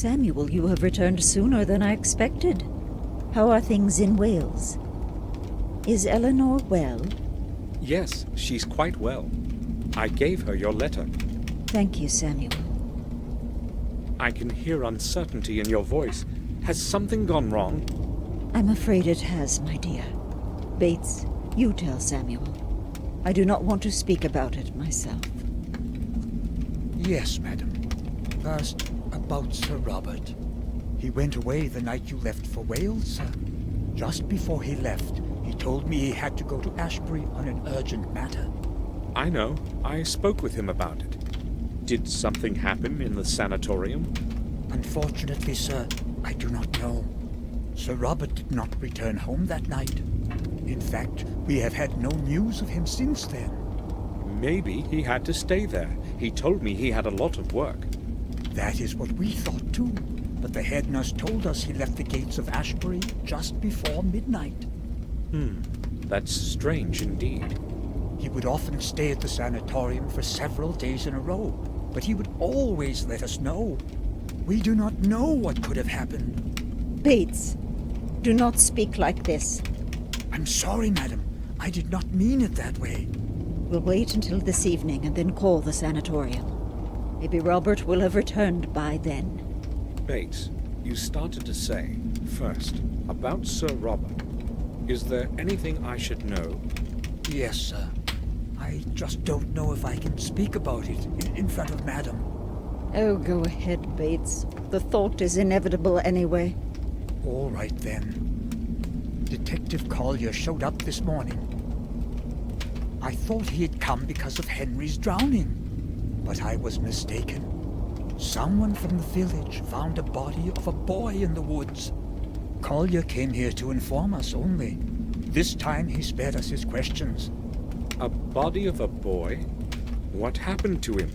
Samuel, you have returned sooner than I expected. How are things in Wales? Is Eleanor well? Yes, she's quite well. I gave her your letter. Thank you, Samuel. I can hear uncertainty in your voice. Has something gone wrong? I'm afraid it has, my dear. Bates, you tell Samuel. I do not want to speak about it myself. Yes, madam. First, about Sir Robert. He went away the night you left for Wales, sir. Just before he left, he told me he had to go to Ashbury on an urgent matter. I know. I spoke with him about it. Did something happen in the sanatorium? Unfortunately, sir, I do not know. Sir Robert did not return home that night. In fact, we have had no news of him since then. Maybe he had to stay there. He told me he had a lot of work. That is what we thought too, but the head nurse told us he left the gates of Ashbury just before midnight. That's strange indeed. He would often stay at the sanatorium for several days in a row, but he would always let us know. We do not know what could have happened. Bates, do not speak like this. I'm sorry, madam. I did not mean it that way. We'll wait until this evening and then call the sanatorium. Maybe Robert will have returned by then. Bates, you started to say, first, about Sir Robert. Is there anything I should know? Yes, sir. I just don't know if I can speak about it in front of madam. Oh, go ahead, Bates. The thought is inevitable anyway. All right, then. Detective Collier showed up this morning. I thought he had come because of Henry's drowning, but I was mistaken. Someone from the village found a body of a boy in the woods. Collier came here to inform us only. This time he spared us his questions. A body of a boy? What happened to him?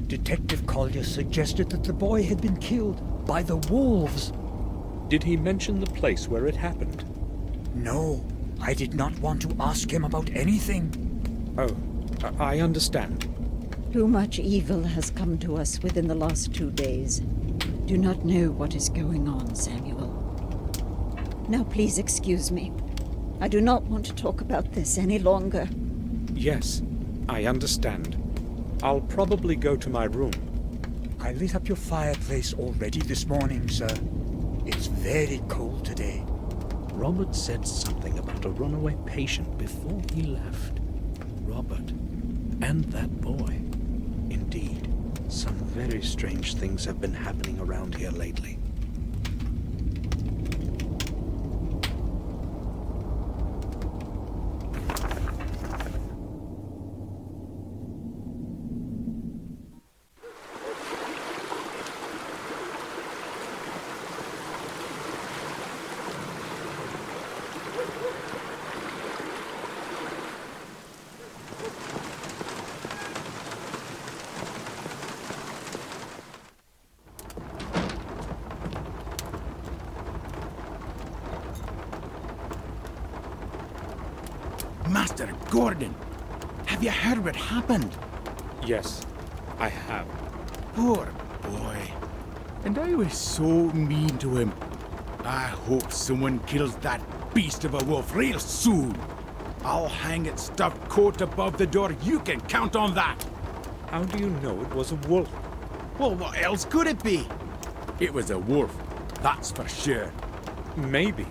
Detective Collier suggested that the boy had been killed by the wolves. Did he mention the place where it happened? No, I did not want to ask him about anything. Oh, I understand. Too much evil has come to us within the last 2 days. Do not know what is going on, Samuel. Now please excuse me. I do not want to talk about this any longer. Yes, I understand. I'll probably go to my room. I lit up your fireplace already this morning, sir. It's very cold today. Robert said something about a runaway patient before he left. Robert and that boy. Indeed, some very strange things have been happening around here lately. Master Gordon, have you heard what happened? Yes, I have. Poor boy. And I was so mean to him. I hope someone kills that beast of a wolf real soon. I'll hang its stuffed coat above the door. You can count on that. How do you know it was a wolf? Well, what else could it be? It was a wolf, that's for sure. Maybe.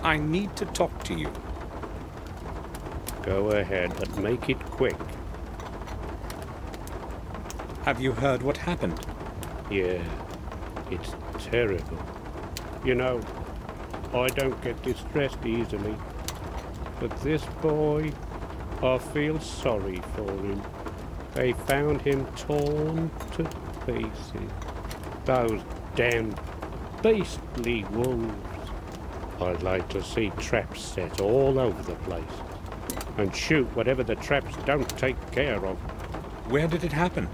I need to talk to you. Go ahead, but make it quick. Have you heard what happened? Yeah, it's terrible. You know, I don't get distressed easily. But this boy, I feel sorry for him. They found him torn to pieces. Those damn beastly wolves. I'd like to see traps set all over the place. And shoot whatever the traps don't take care of. Where did it happen?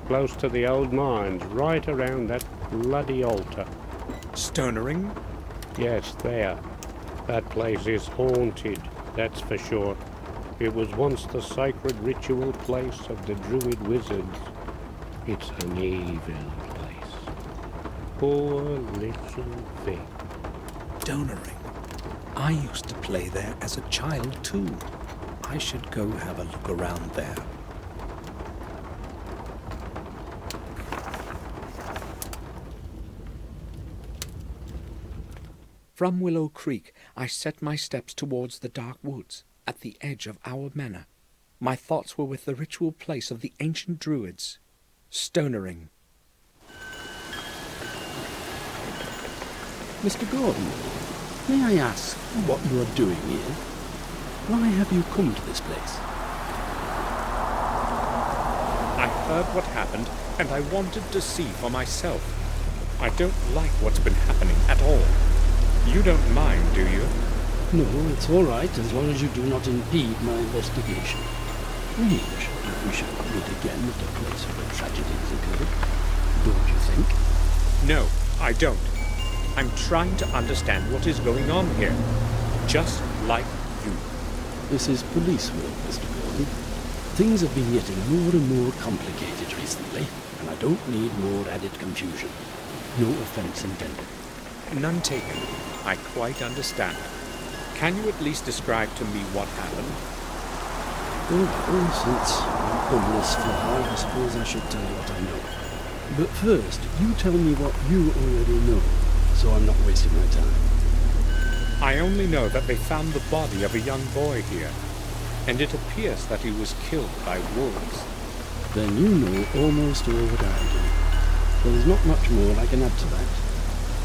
Close to the old mines, right around that bloody altar. Stonering? Yes, there. That place is haunted, that's for sure. It was once the sacred ritual place of the druid wizards. It's an evil place. Poor little Vick. Stonering. I used to play there as a child too. I should go have a look around there. From Willow Creek, I set my steps towards the dark woods, at the edge of our manor. My thoughts were with the ritual place of the ancient druids, Stonering. Mr. Gordon, may I ask what you are doing here? Why have you come to this place? I heard what happened, and I wanted to see for myself. I don't like what's been happening at all. You don't mind, do you? No, it's all right, as long as you do not impede my investigation. Strange that we should meet again at a place where tragedies occurred. Don't you think? No, I don't. I'm trying to understand what is going on here. Just like you. This is police work, Mr. Gordon. Things have been getting more and more complicated recently, and I don't need more added confusion. No offense intended. None taken. I quite understand. Can you at least describe to me what happened? Well, since I'm on this flower, I suppose I should tell you what I know. But first, you tell me what you already know, so I'm not wasting my time. I only know that they found the body of a young boy here, and it appears that he was killed by wolves. Then you know almost all that I do. There's not much more I can add to that.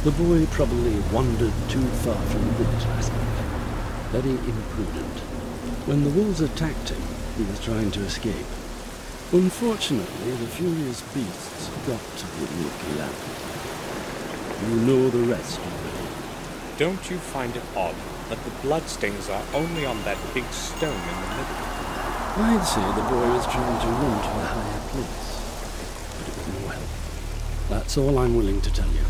The boy probably wandered too far from the village last night. Very imprudent. When the wolves attacked him, he was trying to escape. Unfortunately, the furious beasts got to him if he landed. You know the rest already. Don't you find it odd that the bloodstains are only on that big stone in the middle? I'd say the boy was trying to run to a higher place, but it was no help. That's all I'm willing to tell you.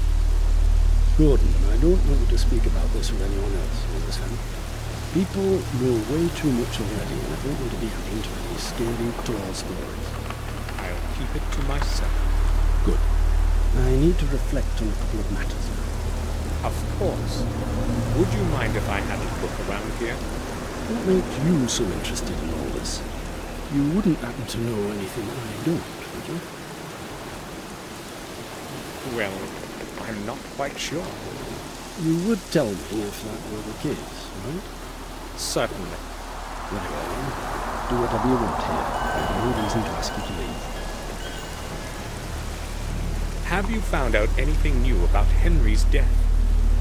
Gordon, I don't want you to speak about this with anyone else, you understand? People know way too much already, and I don't want to be adding to any scary tall stories. I'll keep it to myself. Good. I need to reflect on a couple of matters now. Of course. Would you mind if I had a look around here? What makes you so interested in all this? You wouldn't happen to know anything I don't, would you? Well, I'm not quite sure. You would tell me if that were the case, right? Certainly. Very well then. Do whatever you want here. I have no reason to ask you to leave. Have you found out anything new about Henry's death?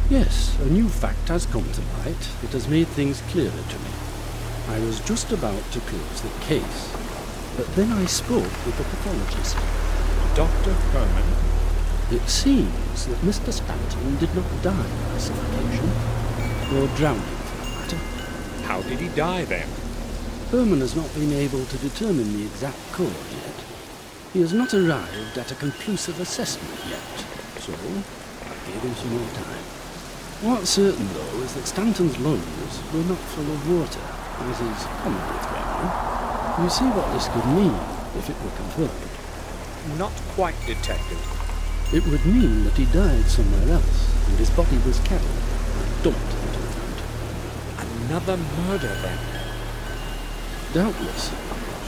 Yes, a new fact has come to light. It has made things clearer to me. I was just about to close the case, but then I spoke with the pathologist. Dr. Herman? It seems that Mr. Stanton did not die by suffocation, or drowning for that matter. How did he die then? Herman has not been able to determine the exact cause yet. He has not arrived at a conclusive assessment yet, so I gave him some more time. What's certain, though, is that Stanton's lungs were not full of water, as is common with drowning. You see what this could mean if it were confirmed. Not quite, Detective. It would mean that he died somewhere else, and his body was carried and dumped into the ground. Another murder, then? Doubtless,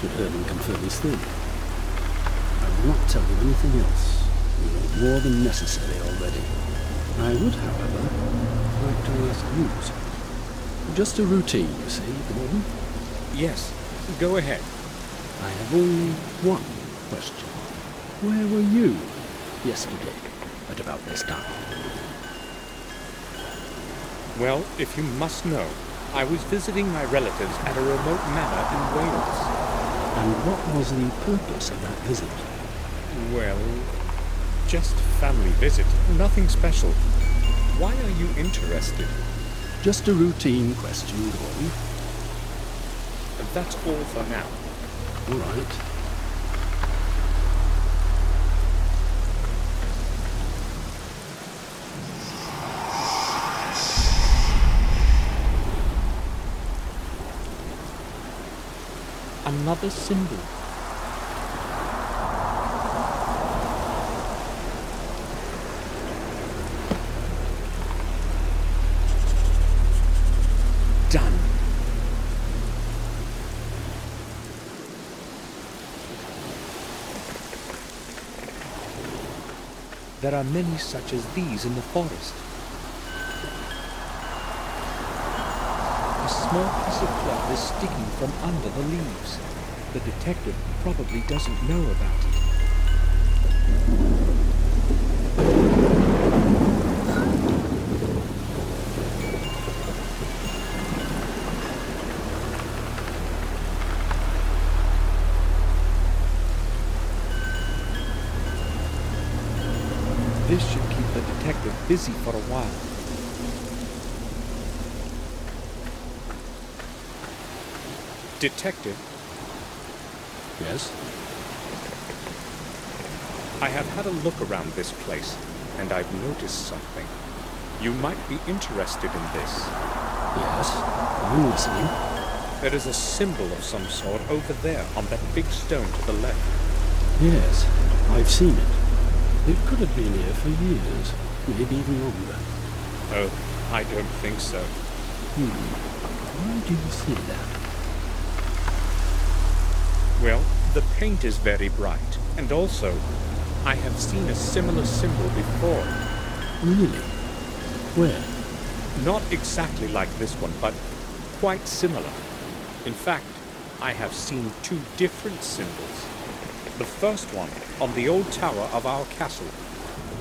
should Herman confirm his theory. I will not tell you anything else. You know more than necessary already. I would, however, like to ask you something. Just a routine, you see, Gordon? Yes, go ahead. I have only one question. Where were you yesterday at about this time? Well, if you must know, I was visiting my relatives at a remote manor in Wales. And what was the purpose of that visit? Well, just family visit, nothing special. Why are you interested? Just a routine question, Gordon. That's all for now. All right. another symbol. Done. There are many such as these in the forest. A small piece of cloth is sticking from under the leaves. The detective probably doesn't know about it. This should keep the detective busy for a while. Detective? Yes? I have had a look around this place, and I've noticed something. You might be interested in this. Yes? I'm listening. There is a symbol of some sort over there on that big stone to the left. Yes, I've seen it. It could have been here for years, maybe even longer. Oh, I don't think so. Why do you say that? Well, the paint is very bright, and also, I have seen a similar symbol before. Really? Where? Not exactly like this one, but quite similar. In fact, I have seen two different symbols. The first one on the old tower of our castle,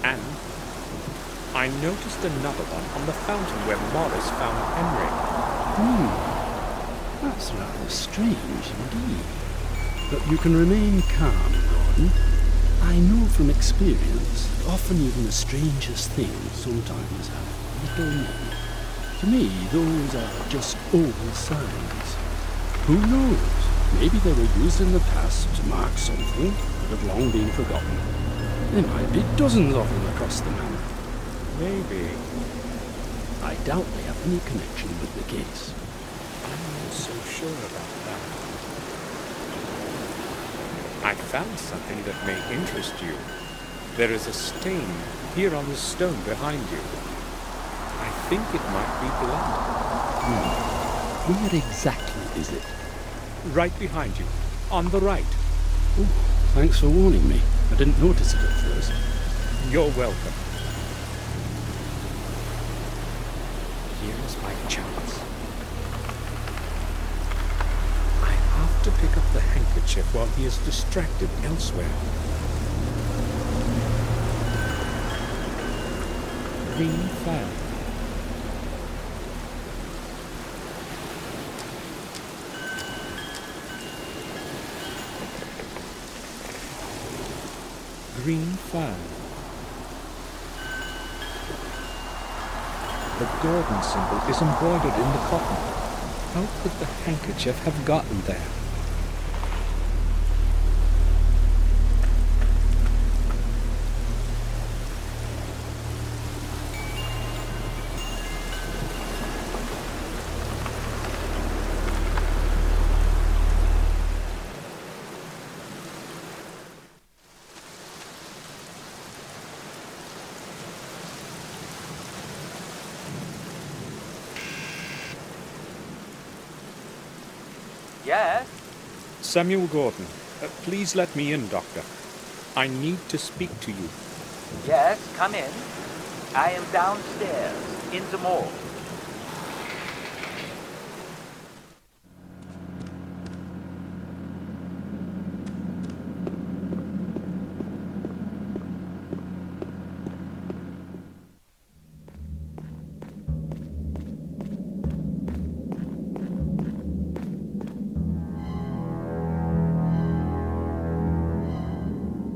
and I noticed another one on the fountain where Morris found Henry. That's rather strange indeed. But you can remain calm, Gordon. I know from experience, often even the strangest things sometimes have little meaning. To me, those are just old signs. Who knows? Maybe they were used in the past to mark something that had long been forgotten. There might be dozens of them across the manor. Maybe. I doubt they have any connection with the case. I'm not so sure about that. I found something that may interest you. There is a stain here on the stone behind you. I think it might be blood. Where exactly is it? Right behind you, on the right. Oh, thanks for warning me. I didn't notice it at first. You're welcome. Here's my chance. I have to pick up the handkerchief while he is distracted elsewhere. Green Fale. Green Fale. The Gordon symbol is embroidered in the cotton. How could the handkerchief have gotten there? Yes? Samuel Gordon, please let me in, Doctor. I need to speak to you. Yes, come in. I am downstairs, in the morgue.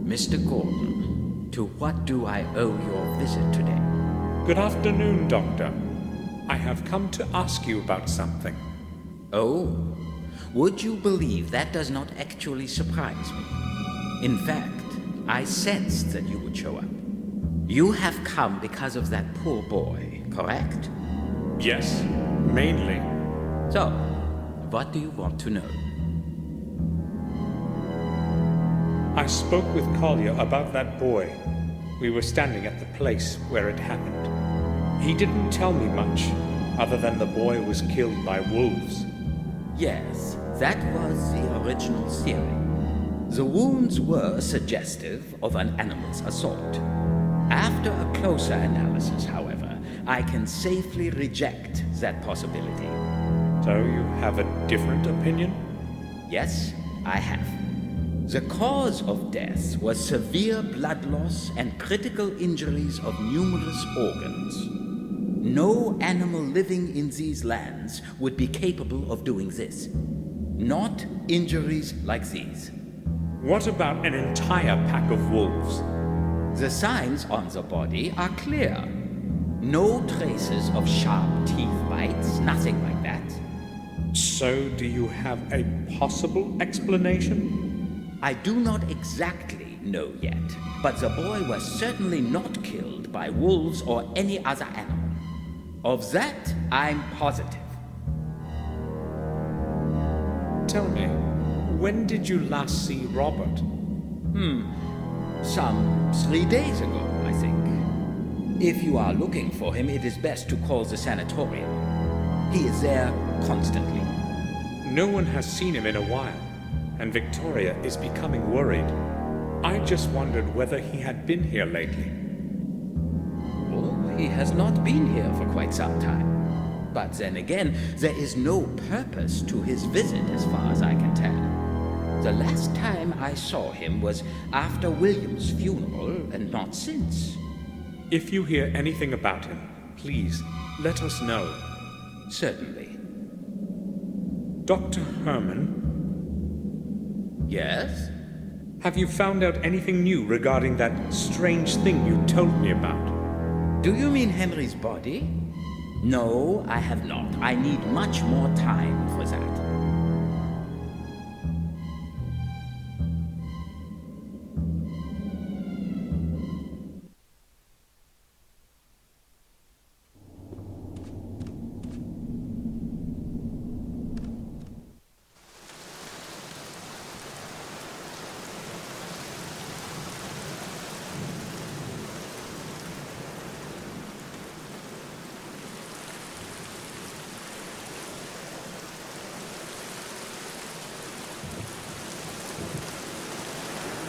Mr. Gordon, to what do I owe your visit today? Good afternoon, Doctor. I have come to ask you about something. Oh, would you believe that does not actually surprise me? In fact, I sensed that you would show up. You have come because of that poor boy, correct? Yes, mainly. So, what do you want to know? I spoke with Collier about that boy. We were standing at the place where it happened. He didn't tell me much, other than the boy was killed by wolves. Yes, that was the original theory. The wounds were suggestive of an animal's assault. After a closer analysis, however, I can safely reject that possibility. So you have a different opinion? Yes, I have. The cause of death was severe blood loss and critical injuries of numerous organs. No animal living in these lands would be capable of doing this. Not injuries like these. What about an entire pack of wolves? The signs on the body are clear. No traces of sharp teeth bites, nothing like that. So do you have a possible explanation? I do not exactly know yet, but the boy was certainly not killed by wolves or any other animal. Of that, I'm positive. Tell me, when did you last see Robert? Some 3 days ago, I think. If you are looking for him, it is best to call the sanatorium. He is there constantly. No one has seen him in a while, and Victoria is becoming worried. I just wondered whether he had been here lately. Well, he has not been here for quite some time. But then again, there is no purpose to his visit as far as I can tell. The last time I saw him was after William's funeral, and not since. If you hear anything about him, please let us know. Certainly. Dr. Herman? Yes? Have you found out anything new regarding that strange thing you told me about? Do you mean Henry's body? No, I have not. I need much more time for that.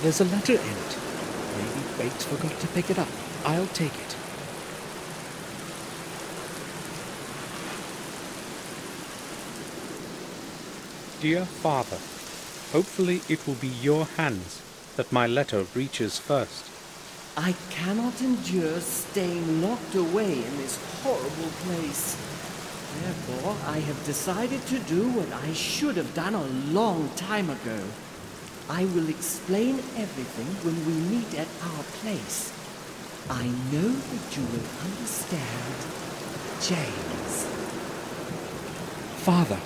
There's a letter in it. Maybe Bates forgot to pick it up. I'll take it. Dear Father, hopefully it will be your hands that my letter reaches first. I cannot endure staying locked away in this horrible place. Therefore, I have decided to do what I should have done a long time ago. I will explain everything when we meet at our place. I know that you will understand. James. Father,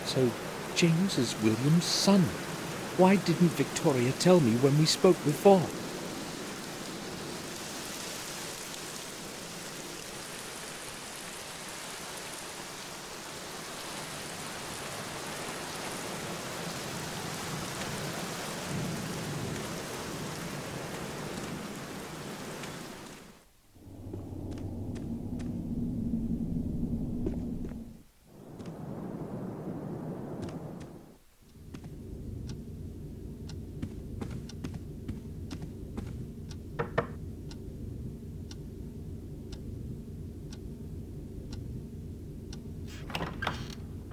so James is William's son. Why didn't Victoria tell me when we spoke before?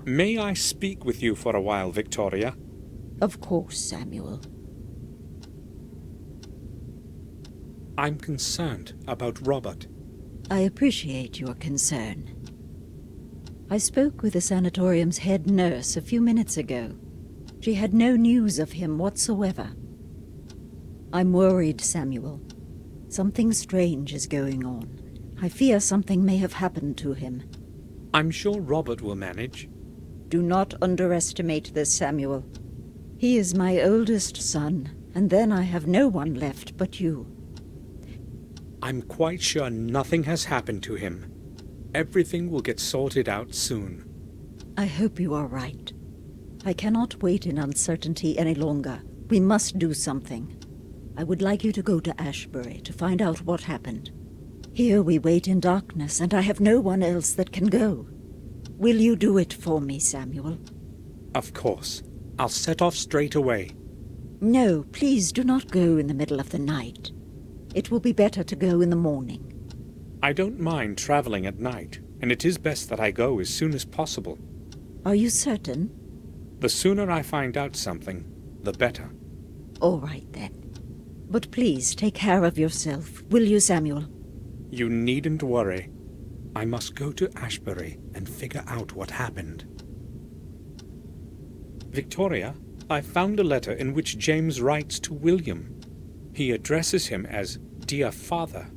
May I speak with you for a while, Victoria? Of course, Samuel. I'm concerned about Robert. I appreciate your concern. I spoke with the sanatorium's head nurse a few minutes ago. She had no news of him whatsoever. I'm worried, Samuel. Something strange is going on. I fear something may have happened to him. I'm sure Robert will manage. Do not underestimate this, Samuel. He is my oldest son, and then I have no one left but you. I'm quite sure nothing has happened to him. Everything will get sorted out soon. I hope you are right. I cannot wait in uncertainty any longer. We must do something. I would like you to go to Ashbury to find out what happened. Here we wait in darkness, and I have no one else that can go. Will you do it for me, Samuel? Of course. I'll set off straight away. No, please do not go in the middle of the night. It will be better to go in the morning. I don't mind traveling at night, and it is best that I go as soon as possible. Are you certain? The sooner I find out something, the better. All right, then. But please take care of yourself, will you, Samuel? You needn't worry. I must go to Ashbury and figure out what happened. Victoria, I found a letter in which James writes to William. He addresses him as Dear Father.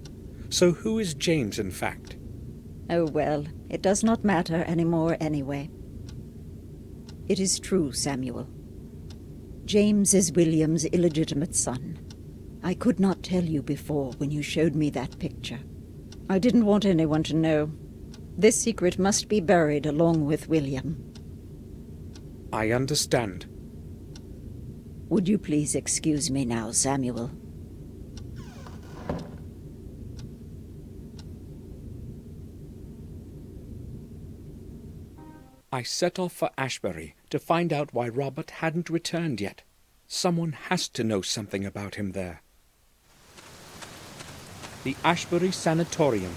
So who is James, in fact? Oh, well, it does not matter anymore anyway. It is true, Samuel. James is William's illegitimate son. I could not tell you before when you showed me that picture. I didn't want anyone to know. This secret must be buried along with William. I understand. Would you please excuse me now, Samuel? I set off for Ashbury to find out why Robert hadn't returned yet. Someone has to know something about him there. The Ashbury Sanatorium,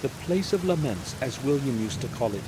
the place of laments as William used to call it,